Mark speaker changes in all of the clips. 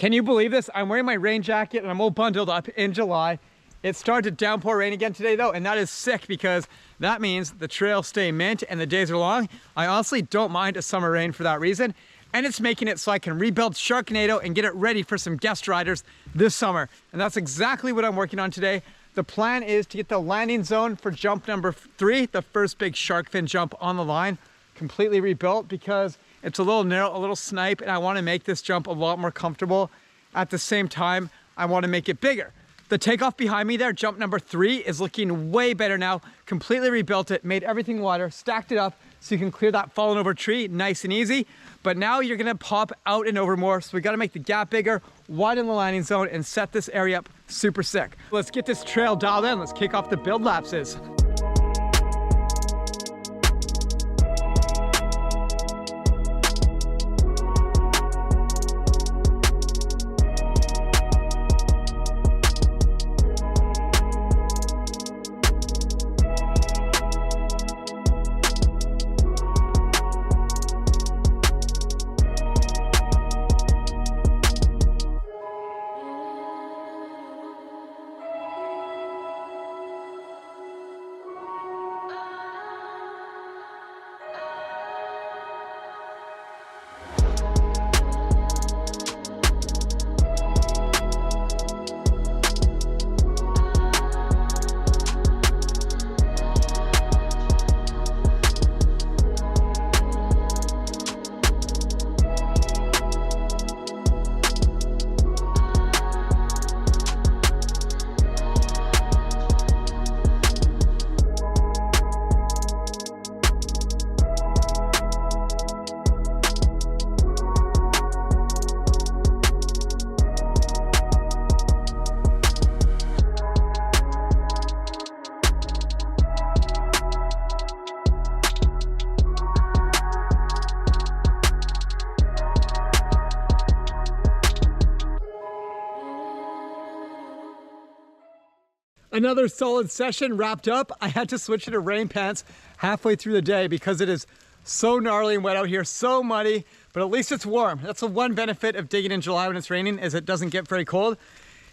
Speaker 1: Can you believe this? I'm wearing my rain jacket and I'm all bundled up in July. It started to downpour rain again today though, and that is sick because that means the trails stay mint and the days are long. I honestly don't mind a summer rain for that reason. And it's making it so I can rebuild Sharknado and get it ready for some guest riders this summer. And that's exactly what I'm working on today. The plan is to get the landing zone for jump number 3, the first big shark fin jump on the line, completely rebuilt because it's a little narrow, a little snipe, and I want to make this jump a lot more comfortable. At the same time, I want to make it bigger. The takeoff behind me there, jump number 3, is looking way better now. Completely rebuilt it, made everything wider, stacked it up so you can clear that fallen over tree nice and easy. But now you're gonna pop out and over more, so we gotta make the gap bigger, widen the landing zone, and set this area up super sick. Let's get this trail dialed in. Let's kick off the build lapses. Another solid session wrapped up. I had to switch to rain pants halfway through the day because it is so gnarly and wet out here, so muddy, but at least it's warm. That's the one benefit of digging in July when it's raining, is it doesn't get very cold.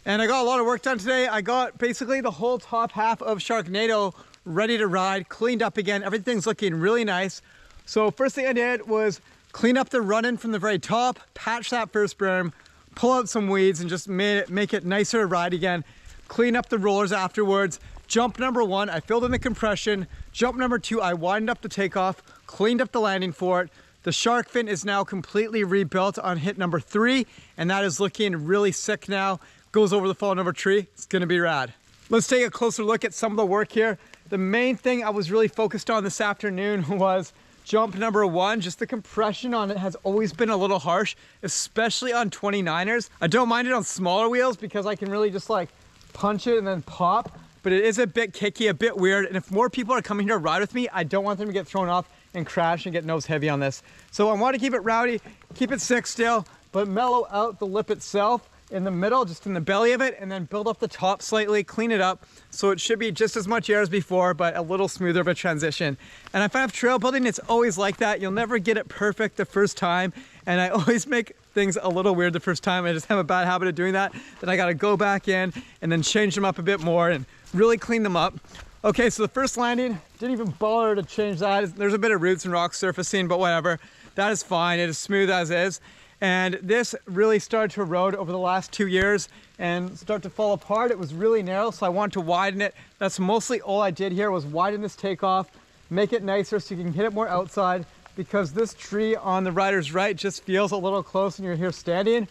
Speaker 1: And I got a lot of work done today. I got basically the whole top half of Sharknado ready to ride, cleaned up again. Everything's looking really nice. So first thing I did was clean up the run-in from the very top, patch that first berm, pull out some weeds, and just make it nicer to ride again. Clean up the rollers afterwards. Jump number 1, I filled in the compression. Jump number 2, I widened up the takeoff, cleaned up the landing for it. The shark fin is now completely rebuilt on hit number 3, and that is looking really sick now. Goes over the fallen over tree. It's gonna be rad. Let's take a closer look at some of the work here. The main thing I was really focused on this afternoon was jump number 1. Just the compression on it has always been a little harsh, especially on 29ers. I don't mind it on smaller wheels because I can really just like punch it and then pop, but it is a bit kicky, a bit weird, and if more people are coming here to ride with me, I don't want them to get thrown off and crash and get nose heavy on this. So I want to keep it rowdy, keep it sick still, but mellow out the lip itself in the middle, just in the belly of it, and then build up the top slightly, clean it up, so it should be just as much air as before, but a little smoother of a transition. And I find trail building, it's always like that. You'll never get it perfect the first time, and I always make things a little weird the first time. I just have a bad habit of doing that. Then I gotta go back in and then change them up a bit more and really clean them up. Okay, so the first landing, didn't even bother to change that. There's a bit of roots and rock surfacing, but whatever. That is fine, it is smooth as is. And this really started to erode over the last 2 years and start to fall apart. It was really narrow, so I wanted to widen it. That's mostly all I did here, was widen this takeoff, make it nicer so you can hit it more outside, because this tree on the rider's right just feels a little close when you're here standing.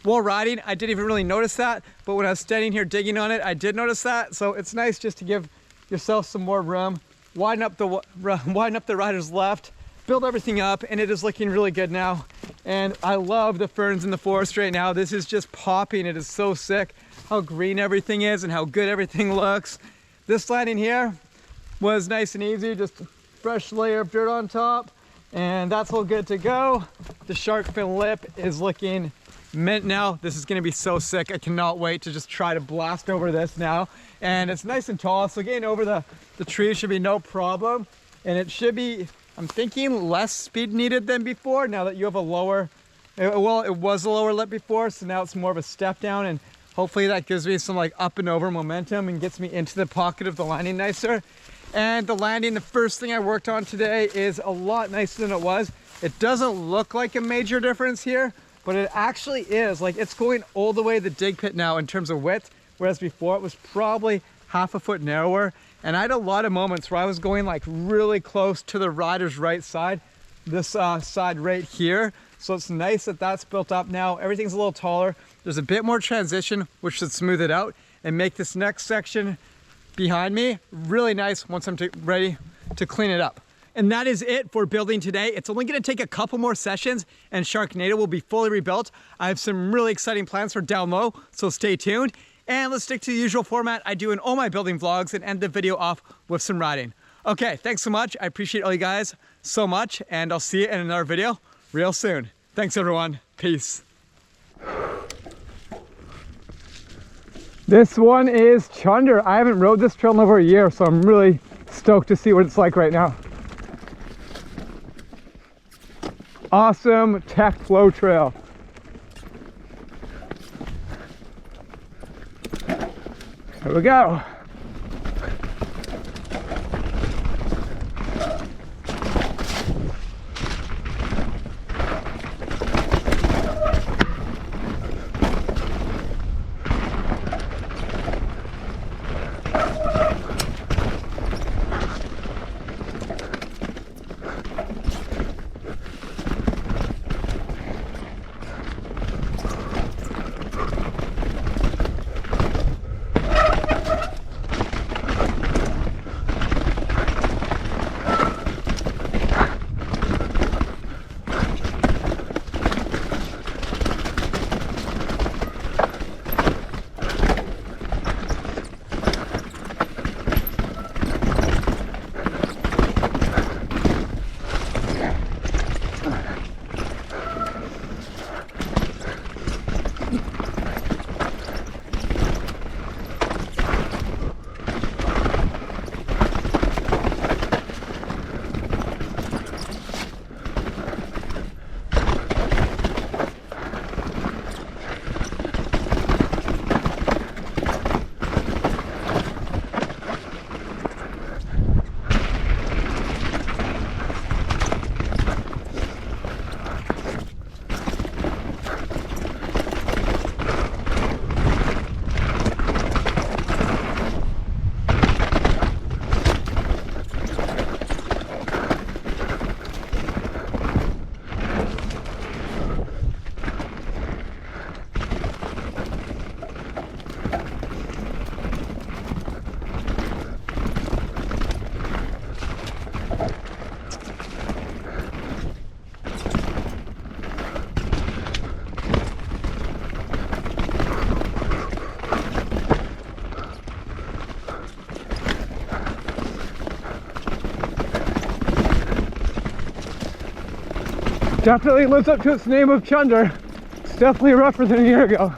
Speaker 1: While riding, I didn't even really notice that, but when I was standing here digging on it, I did notice that. So it's nice just to give yourself some more room, widen up the rider's left, build everything up, and it is looking really good now. And I love the ferns in the forest right now. This is just popping. It is so sick how green everything is and how good everything looks. This landing here was nice and easy, just a fresh layer of dirt on top, and that's all good to go. The shark fin lip is looking mint now. This is gonna be so sick. I cannot wait to just try to blast over this now. And it's nice and tall, so getting over the tree should be no problem. And it should be, I'm thinking, less speed needed than before now that you have a lower Well, it was a lower lip before, so now it's more of a step down, and hopefully that gives me some like up and over momentum and gets me into the pocket of the landing nicer. And the landing, the first thing I worked on today, is a lot nicer than it was. It doesn't look like a major difference here, but it actually is. Like, it's going all the way to the dig pit now in terms of width, whereas before it was probably half a foot narrower. And I had a lot of moments where I was going like really close to the rider's right side, this side right here. So it's nice that that's built up now. Everything's a little taller. There's a bit more transition, which should smooth it out and make this next section behind me really nice once I'm ready to clean it up. And that is it for building today. It's only gonna take a couple more sessions and Sharknado will be fully rebuilt. I have some really exciting plans for down low, so stay tuned. And let's stick to the usual format I do in all my building vlogs and end the video off with some riding. Okay, thanks so much. I appreciate all you guys so much, and I'll see you in another video real soon. Thanks everyone, peace. This one is Chunder. I haven't rode this trail in over a year, so I'm really stoked to see what it's like right now. Awesome tech flow trail. Here we go. Definitely lives up to its name of Chunder. It's definitely rougher than a year ago.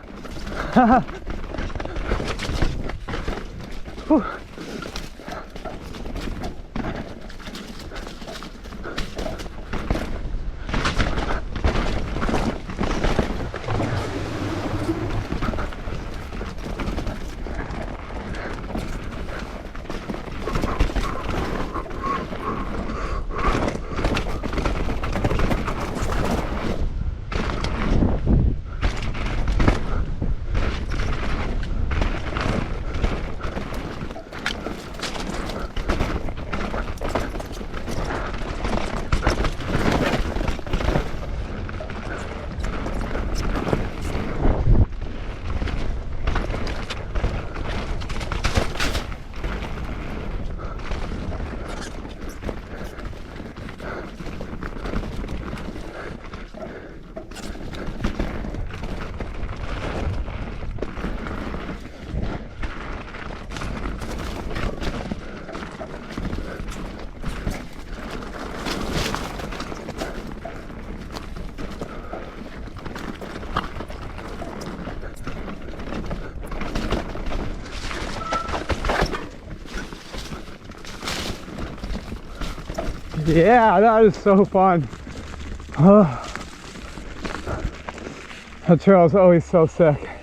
Speaker 1: Yeah, that is so fun. That trail is always so sick.